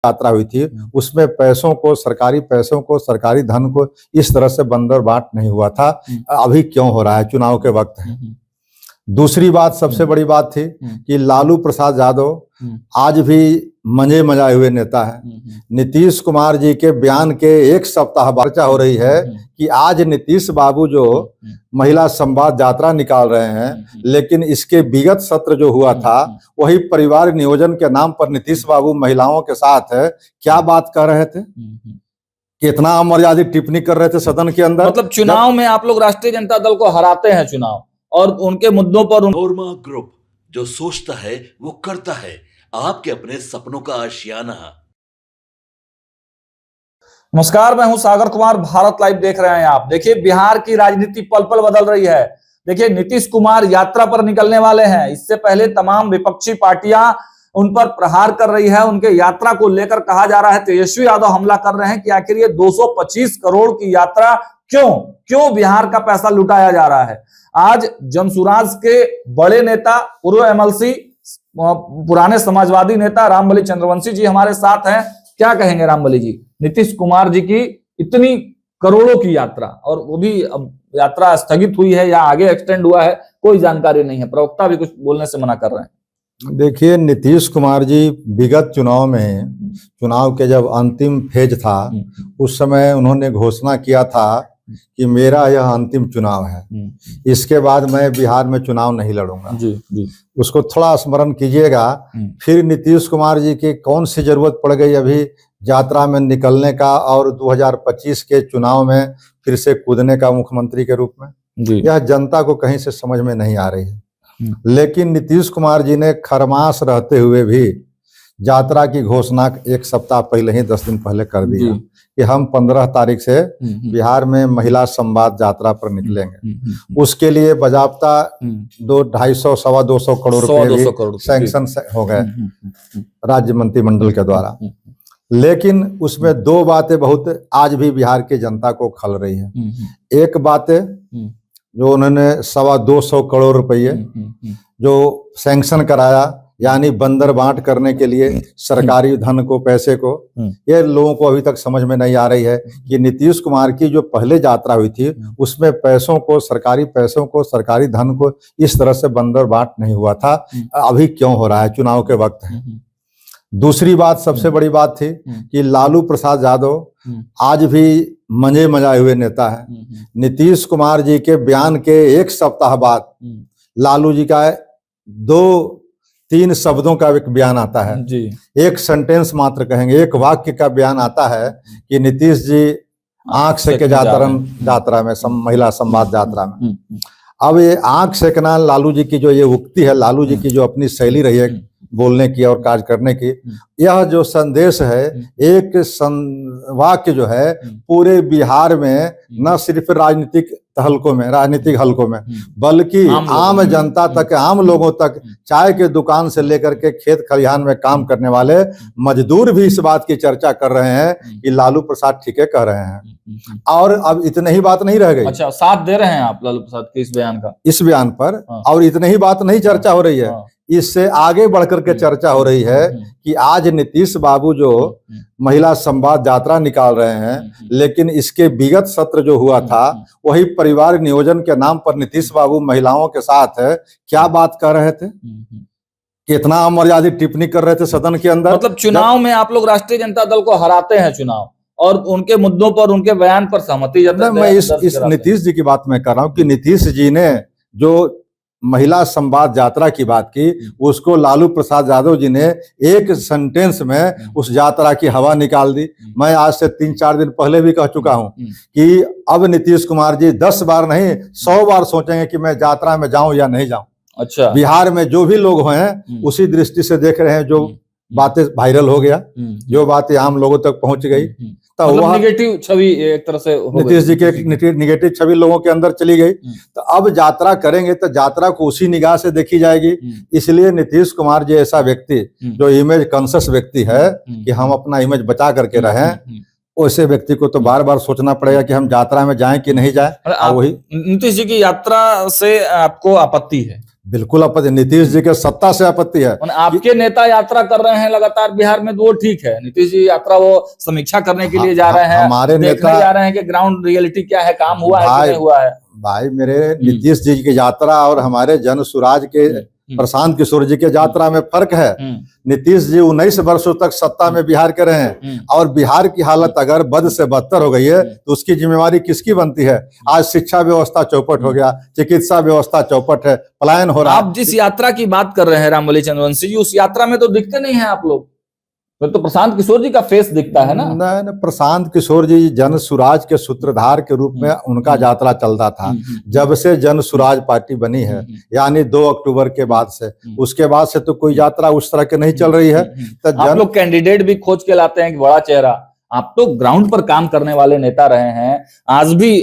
यात्रा हुई थी उसमें पैसों को, सरकारी पैसों को, सरकारी धन को इस तरह से बंदर बांट नहीं हुआ था। अभी क्यों हो रहा है? चुनाव के वक्त है। दूसरी बात, सबसे बड़ी बात थी कि लालू प्रसाद यादव आज भी मंजे मजाए हुए नेता है। नीतीश कुमार जी के बयान के एक सप्ताह बाद चर्चा हो रही है कि आज नीतीश बाबू जो महिला संवाद यात्रा निकाल रहे हैं, लेकिन इसके विगत सत्र जो हुआ था वही परिवार नियोजन के नाम पर नीतीश बाबू महिलाओं के साथ है। क्या बात कर रहे थे? कितना अमर्यादित टिप्पणी कर रहे थे सदन के अंदर। मतलब चुनाव में आप लोग राष्ट्रीय जनता दल को हराते हैं चुनाव, और उनके मुद्दों पर नोरमा ग्रुप जो सोचता है वो करता है, आपके अपने सपनों का आशियाना। नमस्कार, मैं हूं सागर कुमार, भारत लाइव देख रहे हैं आप। देखिए, बिहार की राजनीति पल पल बदल रही है। देखिए, नीतीश कुमार यात्रा पर निकलने वाले हैं। इससे पहले तमाम विपक्षी पार्टियां उन पर प्रहार कर रही है। उनके यात्रा को लेकर कहा जा रहा है तेजस्वी यादव हमला कर रहे हैं कि आखिर ये 225 करोड़ की यात्रा क्यों बिहार का पैसा लुटाया जा रहा है। आज जनसुराज के बड़े नेता, पूर्व एमएलसी, पुराने समाजवादी नेता रामबली चंद्रवंशी जी हमारे साथ हैं। क्या कहेंगे रामबली जी? नीतीश कुमार जी की इतनी करोड़ों की यात्रा, और वो भी अब यात्रा स्थगित हुई है या आगे एक्सटेंड हुआ है, कोई जानकारी नहीं है। प्रवक्ता भी कुछ बोलने से मना कर रहे हैं। देखिए, नीतीश कुमार जी विगत चुनाव में, चुनाव के जब अंतिम फेज था उस समय उन्होंने घोषणा किया था कि मेरा यह अंतिम चुनाव है, इसके बाद मैं बिहार में चुनाव नहीं लड़ूंगा। जी। उसको थोड़ा स्मरण कीजिएगा। फिर नीतीश कुमार जी की कौन सी जरूरत पड़ गई अभी यात्रा में निकलने का और 2025 के चुनाव में फिर से कूदने का मुख्यमंत्री के रूप में? यह जनता को कहीं से समझ में नहीं आ रही है। लेकिन नीतीश कुमार जी ने खरमास रहते हुए भी यात्रा की घोषणा एक सप्ताह पहले ही, 10 दिन पहले कर दिया कि हम 15 तारीख से बिहार में महिला संवाद यात्रा पर निकलेंगे। उसके लिए बजाबता 250 सवा 200 करोड़ रुपए सैंक्शन हो गए राज्य मंत्रिमंडल के द्वारा। लेकिन उसमें दो बातें बहुत आज भी बिहार की जनता को खल रही है। एक बात जो उन्होंने सवा 200 करोड़ रुपये जो सैंक्शन कराया, यानी बंदर बांट करने के लिए सरकारी धन को, पैसे को, ये लोगों को अभी तक समझ में नहीं आ रही है कि नीतीश कुमार की जो पहले यात्रा हुई थी उसमें पैसों को, सरकारी पैसों को, सरकारी धन को इस तरह से बंदर बांट नहीं हुआ था। अभी क्यों हो रहा है? चुनाव के वक्त है। दूसरी बात, सबसे बड़ी बात थी कि लालू प्रसाद यादव आज भी मंजे मजाए हुए नेता है। नीतीश कुमार जी के बयान के एक सप्ताह बाद लालू जी का 2-3 शब्दों का एक बयान आता है जी। एक सेंटेंस मात्र कहेंगे, एक वाक्य का बयान आता है कि नीतीश जी आंख सेके यात्रा में, महिला संवाद यात्रा में। अब ये आंख सेकना लालू जी की जो ये उक्ति है, लालू जी की जो अपनी शैली रही है बोलने की और कार्य करने की, यह जो संदेश है, एक वाक्य जो है पूरे बिहार में न सिर्फ राजनीतिक हलकों में बल्कि आम जनता तक, आम लोगों तक, चाय के दुकान से लेकर के खेत खलिहान में काम करने वाले मजदूर भी इस बात की चर्चा कर रहे हैं कि लालू प्रसाद ठीक है कह रहे हैं। और अब इतने ही बात नहीं रह गई। अच्छा, साथ दे रहे हैं आप लालू प्रसाद के इस बयान पर? और इतने ही बात नहीं चर्चा हो रही है, इससे आगे बढ़कर के चर्चा हो रही है कि आज नीतीश बाबू जो महिला संवाद यात्रा निकाल रहे हैं, लेकिन इसके विगत सत्र जो हुआ था वही परिवार नियोजन के नाम पर नीतीश बाबू महिलाओं के साथ है। क्या बात कर रहे थे? कितना अमर्यादित टिप्पणी कर रहे थे सदन के अंदर। मतलब चुनाव में आप लोग राष्ट्रीय जनता दल को हराते हैं चुनाव, और उनके मुद्दों पर, उनके बयान पर सहमति जताते हैं। मैं इस नीतीश जी की बात मैं कर रहा हूँ कि नीतीश जी ने जो महिला संवाद यात्रा की बात की, उसको लालू प्रसाद यादव जी ने एक सेंटेंस में उस यात्रा की हवा निकाल दी। मैं आज से 3-4 दिन पहले भी कह चुका हूं कि अब नीतीश कुमार जी 10 बार नहीं 100 बार सोचेंगे कि मैं यात्रा में जाऊं या नहीं जाऊं। अच्छा, बिहार में जो भी लोग हैं उसी दृष्टि से देख रहे हैं। जो बातें वायरल हो गया, जो बातें आम लोगों तक पहुंच गई, तो मतलब निगेटिव छवि एक तरह से नीतीश जी के निगेटिव छवि लोगों के अंदर चली गई। तो अब यात्रा करेंगे तो यात्रा को उसी निगाह से देखी जाएगी। इसलिए नीतीश कुमार जी ऐसा व्यक्ति जो इमेज कॉन्शियस व्यक्ति है कि हम अपना इमेज बचा करके रहें, वैसे व्यक्ति को तो बार बार सोचना पड़ेगा कि हम यात्रा में जाएं कि नहीं जाएं। वही नीतीश जी की यात्रा से आपको आपत्ति है? बिल्कुल आपत्ति, नीतीश जी के सत्ता से आपत्ति है। आपके नेता यात्रा कर रहे हैं लगातार बिहार में, तो वो ठीक है। नीतीश जी यात्रा वो समीक्षा करने के लिए जा रहे हैं, हमारे नेता जा रहे हैं कि ग्राउंड रियलिटी क्या है, काम हुआ है कि नहीं हुआ है। भाई मेरे नीतीश जी की यात्रा और हमारे जन सुराज के प्रशांत किशोर जी के यात्रा में फर्क है। नीतीश जी 19 वर्षों तक सत्ता में बिहार के रहे हैं और बिहार की हालत अगर बद से बदतर हो गई है तो उसकी जिम्मेवारी किसकी बनती है? आज शिक्षा व्यवस्था चौपट हो गया, चिकित्सा व्यवस्था चौपट है, पलायन हो रहा है। आप जिस यात्रा की बात कर रहे हैं रामबली चंद्रवंशी जी, उस यात्रा में तो दिखते नहीं है आप लोग, तो प्रशांत किशोर जी का फेस दिखता है ना। नहीं, प्रशांत किशोर जी जन सुराज के सूत्रधार के रूप में उनका यात्रा चलता था। जब से जन सुराज पार्टी बनी है, यानी 2 अक्टूबर के बाद से, उसके बाद से तो कोई यात्रा उस तरह की नहीं चल रही है। तो आप लोग कैंडिडेट भी खोज के लाते हैं कि बड़ा चेहरा, आप तो ग्राउंड पर काम करने वाले नेता रहे हैं। आज भी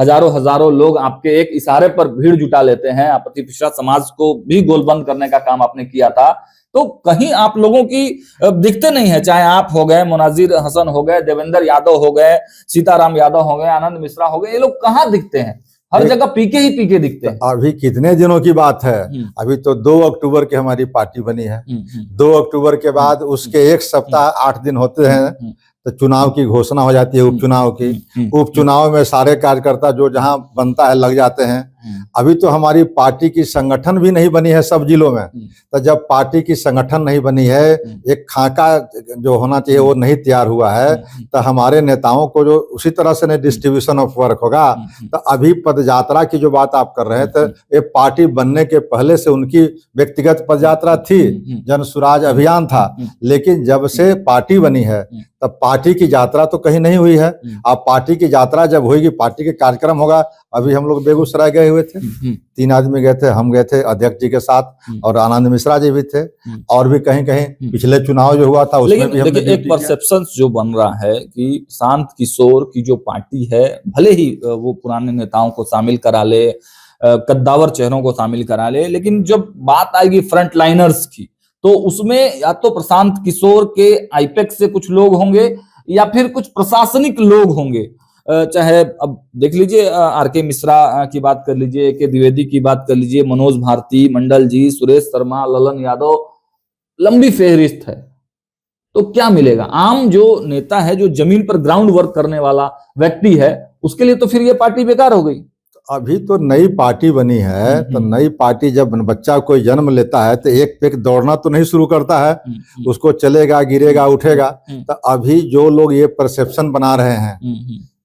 हजारों लोग आपके एक इशारे पर भीड़ जुटा लेते हैं। आपत्ति पिछड़ा समाज को भी गोलबंद करने का काम आपने किया था, तो कहीं आप लोगों की दिखते नहीं है। चाहे आप हो गए, मुनाजिर हसन हो गए, देवेंद्र यादव हो गए, सीताराम यादव हो गए, आनंद मिश्रा हो गए, ये लोग कहाँ दिखते हैं? हर जगह पीके ही पीके दिखते हैं। अभी कितने दिनों की बात है, अभी तो 2 अक्टूबर की हमारी पार्टी बनी है। 2 अक्टूबर के बाद उसके 1 सप्ताह 8 दिन होते हैं तो चुनाव की घोषणा हो जाती है, उपचुनाव की। उपचुनाव में सारे कार्यकर्ता जो जहां बनता है लग जाते हैं। अभी तो हमारी पार्टी की संगठन भी नहीं बनी है सब जिलों में। तो जब पार्टी की संगठन नहीं बनी है, एक खाका जो होना चाहिए वो नहीं तैयार हुआ है, तो हमारे नेताओं को जो उसी तरह से नहीं डिस्ट्रीब्यूशन ऑफ वर्क होगा। तो अभी पदयात्रा की जो बात आप कर रहे हैं, तो ये पार्टी बनने के पहले से उनकी व्यक्तिगत पदयात्रा थी, जन सुराज अभियान था। लेकिन जब से पार्टी बनी है तब पार्टी की यात्रा तो कहीं नहीं हुई है। अब पार्टी की यात्रा जब होगी, पार्टी के कार्यक्रम होगा। अभी हम लोग बेगूसराय गए हुए थे, 3 आदमी गए थे, हम गए थे अध्यक्ष जी के साथ और आनंद मिश्रा जी भी थे, और भी कहीं कहीं पिछले चुनाव जो हुआ था उसमें भी हमने एक परसेप्शन जो बन रहा है कि शांत किशोर की जो पार्टी है, भले ही वो पुराने नेताओं को शामिल करा ले, कद्दावर चेहरों को शामिल करा ले, लेकिन जब बात आएगी फ्रंट लाइनर्स की, तो उसमें या तो प्रशांत किशोर के आईपेक्स से कुछ लोग होंगे या फिर कुछ प्रशासनिक लोग होंगे। चाहे अब देख लीजिए, आर.के. मिश्रा की बात कर लीजिए, के द्विवेदी की बात कर लीजिए, मनोज भारती, मंडल जी, सुरेश शर्मा, ललन यादव, लंबी फेहरिस्त है। तो क्या मिलेगा? आम जो नेता है, जो जमीन पर ग्राउंड वर्क करने वाला व्यक्ति है, उसके लिए तो फिर ये पार्टी बेकार हो गई। अभी तो नई पार्टी बनी है, तो नई पार्टी जब बच्चा कोई जन्म लेता है तो एक पे दौड़ना तो नहीं शुरू करता है, उसको चलेगा, गिरेगा, उठेगा। तो अभी जो लोग ये परसेप्शन बना रहे हैं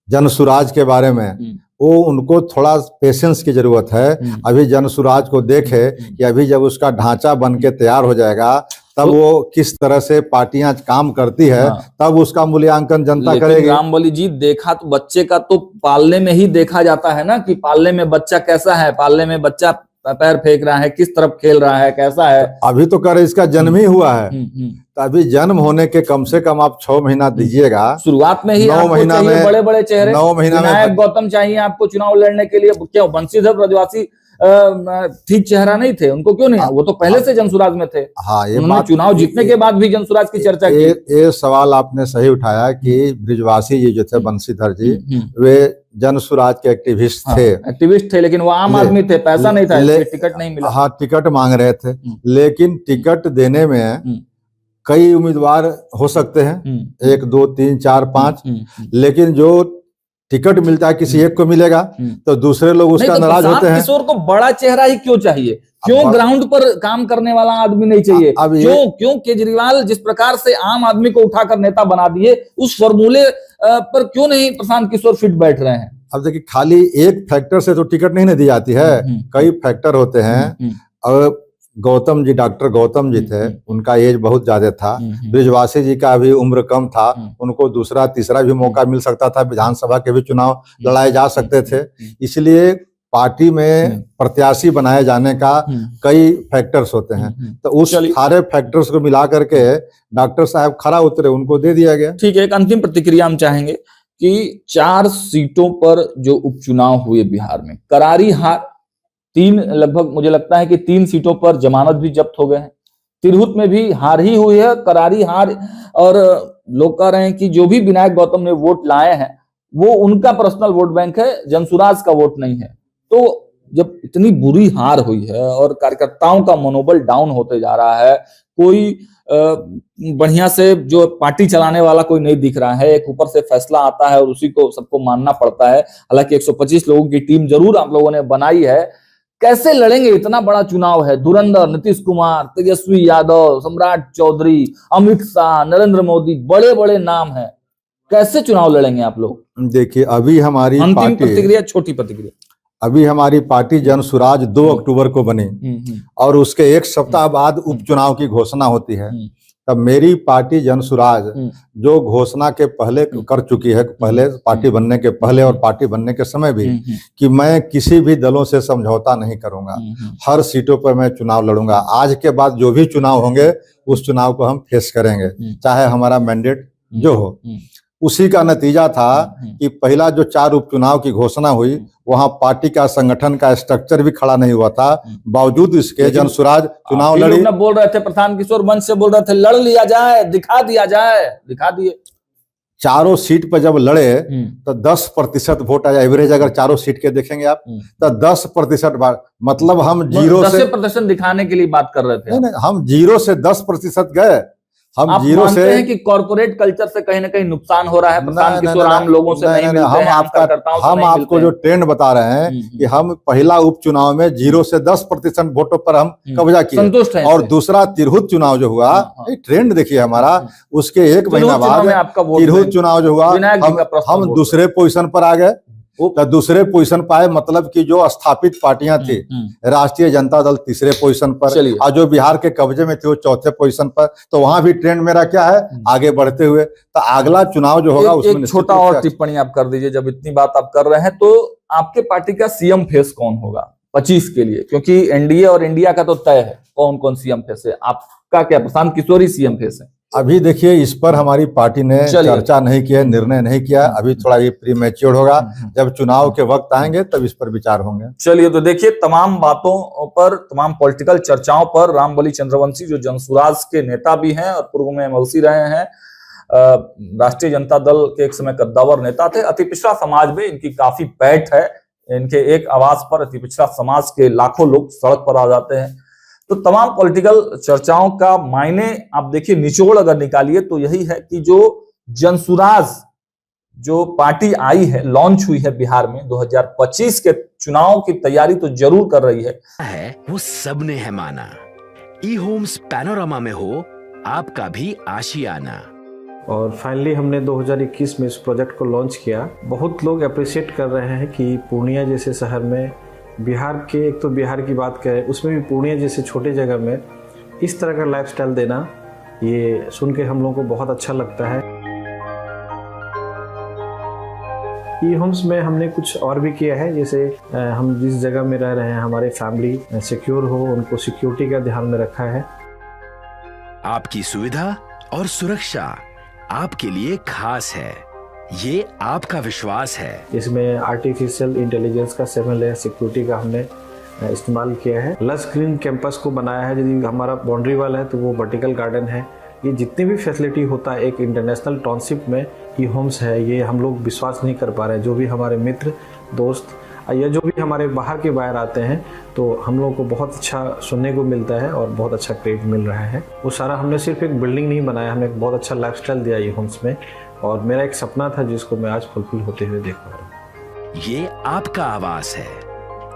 जन सुराज के बारे में, वो उनको थोड़ा पेशेंस की जरूरत है। अभी जन सुराज को देखे कि अभी जब उसका ढांचा बन के तैयार हो जाएगा, तब वो किस तरह से पार्टियां काम करती है, तब उसका मूल्यांकन जनता करेगी। रामबली जी, देखा तो बच्चे का तो पालने में ही देखा जाता है ना, कि पालने में बच्चा कैसा है, पालने में बच्चा पैर फेंक रहा है, किस तरफ खेल रहा है, कैसा है। अभी तो कर इसका जन्म ही हुआ है, तो अभी जन्म होने के कम से कम आप 6 महीना दीजिएगा। शुरुआत में ही 9 महीना में बड़े बड़े चेहरे, 9 महीना में गौतम चाहिए आपको चुनाव लड़ने के लिए। क्यों बंशीधर ब्रजवासी ठीक चेहरा नहीं थे? उनको क्यों नहीं? वो तो पहले से जनसुराज में थे। हाँ, ये उन्होंने चुनाव जीतने के बाद भी जनसुराज की चर्चा की। ये सवाल आपने सही उठाया कि ब्रिजवासी जी जो थे, बंशीधर जी, वे जनसुराज के एक्टिविस्ट थे। एक्टिविस्ट थे, लेकिन वो आम आदमी थे, पैसा नहीं था, टिकट नहीं मिला। हाँ, टिकट मांग रहे थे, लेकिन टिकट देने में कई उम्मीदवार हो सकते हैं, 1 2 3 4 5, लेकिन जो टिकट मिलता है किसी एक को मिलेगा तो दूसरे लोग उसका नाराज होते हैं। किशोर को बड़ा चेहरा ही क्यों चाहिए? क्यों ग्राउंड पर काम करने वाला आदमी नहीं चाहिए? क्यों केजरीवाल जिस प्रकार से आम आदमी को उठाकर नेता बना दिए, उस फॉर्मूले पर क्यों नहीं प्रशांत किशोर फिट बैठ रहे हैं? अब देखिए, खाली एक फैक्टर से तो टिकट नहीं दी जाती है, कई फैक्टर होते हैं। और गौतम जी, डॉक्टर गौतम जी थे, उनका एज बहुत ज्यादा था। ब्रिजवासी जी का भी उम्र कम था, उनको दूसरा तीसरा भी मौका मिल सकता था, विधानसभा के भी चुनाव लड़ाए जा सकते थे। इसलिए पार्टी में प्रत्याशी बनाए जाने का कई फैक्टर्स होते हैं, तो उस सारे फैक्टर्स को मिला करके डॉक्टर साहब खरा उतरे, उनको दे दिया गया। ठीक है, एक अंतिम प्रतिक्रिया हम चाहेंगे कि 4 सीटों पर जो उपचुनाव हुए बिहार में, करारी हार, 3 लगभग मुझे लगता है कि 3 सीटों पर जमानत भी जब्त हो गए हैं। तिरहुत में भी हार ही हुई है, करारी हार। और लोग कह रहे हैं कि जो भी विनायक गौतम ने वोट लाए हैं वो उनका पर्सनल वोट बैंक है, जनसुराज का वोट नहीं है। तो जब इतनी बुरी हार हुई है और कार्यकर्ताओं का मनोबल डाउन होते जा रहा है, कोई बढ़िया से जो पार्टी चलाने वाला कोई नहीं दिख रहा है, एक ऊपर से फैसला आता है और उसी को सबको मानना पड़ता है। हालांकि 125 लोगों की टीम जरूर आप लोगों ने बनाई है, कैसे लड़ेंगे? इतना बड़ा चुनाव है, धुरंधर नीतीश कुमार, तेजस्वी यादव, सम्राट चौधरी, अमित शाह, नरेंद्र मोदी, बड़े बड़े नाम हैं, कैसे चुनाव लड़ेंगे आप लोग? देखिए, अभी हमारी अंतिम प्रतिक्रिया, छोटी प्रतिक्रिया। अभी हमारी पार्टी जनसुराज 2 अक्टूबर को बनी और उसके एक सप्ताह बाद उपचुनाव की घोषणा होती है। तब मेरी पार्टी जनसुराज जो घोषणा के पहले कर चुकी है, पहले पार्टी बनने के पहले और पार्टी बनने के समय भी, कि मैं किसी भी दलों से समझौता नहीं करूंगा, हर सीटों पर मैं चुनाव लड़ूंगा। आज के बाद जो भी चुनाव होंगे उस चुनाव को हम फेस करेंगे, चाहे हमारा मैंडेट जो हो। उसी का नतीजा था कि पहला जो 4 उपचुनाव की घोषणा हुई, वहां पार्टी का संगठन का स्ट्रक्चर भी खड़ा नहीं हुआ था, बावजूद इसके जनसुराज चुनाव लड़ी। बोल रहे थे, प्रशांत किशोर मंच से बोल रहे थे, लड़ लिया जाए, दिखा दिया जाए, दिखा दिए। चारों सीट पर जब लड़े तो 10% वोट आया। एवरेज अगर चारों सीट के देखेंगे आप तो 10%, मतलब हम 0 से 10% दिखाने के लिए बात कर रहे थे। नहीं, हम 0 से 10% गए। हम आप 0 से हैं कि कॉर्पोरेट कल्चर से कहीं ना कहीं नुकसान हो रहा है? प्रशांत किशोर आम लोगों से नहीं मिलते हैं, हम आपको जो ट्रेंड बता रहे हैं कि हम पहला उपचुनाव में 0 से 10% वोटों पर हम कब्जा किए, संतुष्ट हैं। और दूसरा तिरहुत चुनाव जो हुआ, ट्रेंड देखिए हमारा, उसके 1 महीना बाद तिरहुत चुनाव जो हुआ, हम दूसरे पोजीशन पर आ गए। तो दूसरे पोजीशन पाए, मतलब कि जो स्थापित पार्टियां थी, राष्ट्रीय जनता दल तीसरे पोजीशन पर, और जो बिहार के कब्जे में थे वो चौथे पोजीशन पर। तो वहां भी ट्रेंड मेरा क्या है, आगे बढ़ते हुए। तो अगला चुनाव जो होगा उसमें छोटा और टिप्पणी आप कर दीजिए, जब इतनी बात आप कर रहे हैं, तो आपके पार्टी का सीएम फेस कौन होगा 25 के लिए? क्योंकि एनडीए और इंडिया का तो तय है कौन कौन सीएम फेस है, आपका क्या प्रशांत किशोर ही सीएम फेस है? अभी देखिए, इस पर हमारी पार्टी ने चर्चा नहीं किया, निर्णय नहीं किया। अभी थोड़ा ये प्रीमैच्योर होगा, जब चुनाव के वक्त आएंगे तब इस पर विचार होंगे। चलिए, तो देखिए, तमाम बातों पर, तमाम पॉलिटिकल चर्चाओं पर रामबली चंद्रवंशी जो जनसुराज के नेता भी हैं और पूर्व में एमएलसी रहे हैं, राष्ट्रीय जनता दल के एक समय कद्दावर नेता थे, अति पिछड़ा समाज में इनकी काफी पैठ है। इनके एक आवाज पर अति पिछड़ा समाज के लाखों लोग सड़क पर आ जाते हैं। तो तमाम पॉलिटिकल चर्चाओं का मायने आप देखिए, निचोड़ अगर निकालिए तो यही है कि जो जनसुराज जो पार्टी आई है, लॉन्च हुई है बिहार में, 2025 के चुनाव की तैयारी तो जरूर कर रही है वो सबने है माना। ई होम्स पैनोरामा में हो आपका भी आशियाना। और फाइनली हमने 2021 में इस प्रोजेक्ट को लॉन्च किया। बहुत लोग अप्रिशिएट कर रहे हैं कि पूर्णिया जैसे शहर में, बिहार के, एक तो बिहार की बात करें उसमें भी पूर्णिया जैसे छोटे जगह में इस तरह का लाइफस्टाइल देना, ये सुन के हम लोगों को बहुत अच्छा लगता है। ई होम्स में हमने कुछ और भी किया है, जैसे हम जिस जगह में रह रहे हैं हमारे फैमिली सिक्योर हो, उनको सिक्योरिटी का ध्यान में रखा है। आपकी सुविधा और सुरक्षा आपके लिए खास है, ये आपका विश्वास है। इसमें आर्टिफिशियल इंटेलिजेंस का 7 लेयर सिक्योरिटी का हमने इस्तेमाल किया है। लस ग्रीन कैंपस को बनाया है। यदि हमारा बाउंड्री वाल है तो वो वर्टिकल गार्डन है। ये जितनी भी फैसिलिटी होता है एक इंटरनेशनल टाउनशिप में, ई होम्स है, ये हम लोग विश्वास नहीं कर पा रहे हैं। जो भी हमारे मित्र दोस्त या जो भी हमारे बाहर के बाहर आते हैं, तो हम लोगों को बहुत अच्छा सुनने को मिलता है और बहुत अच्छा क्रेडिट मिल रहा है। वो सारा हमने सिर्फ एक बिल्डिंग नहीं बनाया, हमने एक बहुत अच्छा लाइफस्टाइल दिया ई होम्स में, और मेरा एक सपना था जिसको मैं आज फुलफिल होते हुए देख पा रहा हूँ। ये आपका आवास है।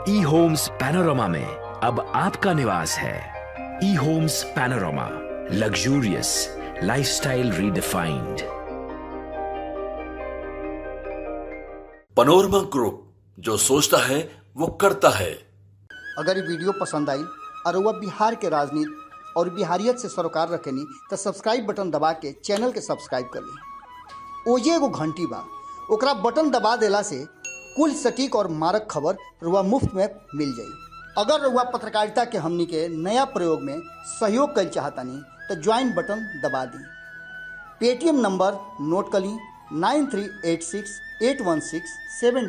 ई होम्स पैनोरामा में अब आपका निवास है। E homes Panorama, luxurious lifestyle redefined. Panorama group, जो सोचता है वो करता है। अगर ये वीडियो पसंद आई और वह बिहार के राजनीति और बिहारियत से सरोकार रखेनी तो सब्सक्राइब बटन दबा के चैनल के सब्सक्राइब कर ली। ओजे एगो घंटी बा, ओकरा बटन दबा देला से कुल सटीक और मारक खबर रुआ मुफ्त में मिल जाई। अगर रुआ पत्रकारिता के हमनी के नया प्रयोग में सहयोग कर चाहतानी तो ज्वाइन बटन दबा दी। पेटीएम नंबर नोट कर ली 93868167